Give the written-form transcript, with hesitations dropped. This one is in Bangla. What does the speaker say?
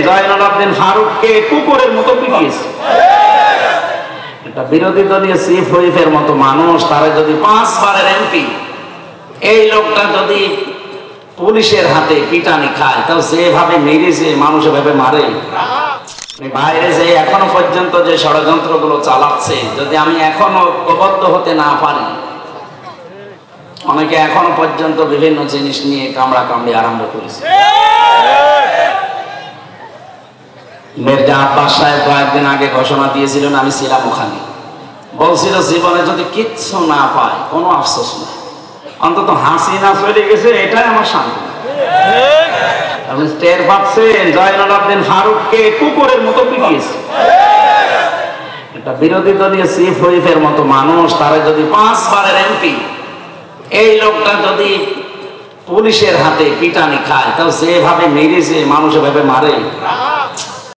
জয়নুল আবেদিন ফারুককে কুকুরের মতো পিটিয়েছে। এটা বিরোধী দলীয় চিফ হুইপের মতো মানুষ, তারা যদি 5 বারের এমপি, এই লোকটা যদি পুলিশের হাতে পিটানি খায়, তাও যেভাবে মেরেছে মানুষ এভাবে মারে। বাইরে যে এখনো পর্যন্ত যে ষড়যন্ত্রগুলো চালাচ্ছে, যদি আমি এখনো ঐক্যবদ্ধ হতে না পারি, অনেকে এখনো পর্যন্ত বিভিন্ন জিনিস নিয়ে কামড়াকামড়ি আরম্ভ করেছে। মির্জা আব্বাস সাহেব কয়েকদিন আগে ঘোষণা দিয়েছিলেন, আমি ছিলাম ওখানে, বলছিল জীবনে যদি কিচ্ছু না পায় কোনো আফসোস নেই, অন্তত হাসিনা চলে গেছে এটাই আমার শান্তি। আপনি টের পাচ্ছেন জয়নুল আবেদিন ফারুককে কুকুরের মতো পিটিয়েছে। এটা বিরোধী দলীয় চিফ হুইপের মতো মানুষ, তারা যদি 5 বারের এমপি, এই লোকটা যদি পুলিশের হাতে পিটানি খায়, তাও যেভাবে মেরেছে মানুষ এভাবে মারে।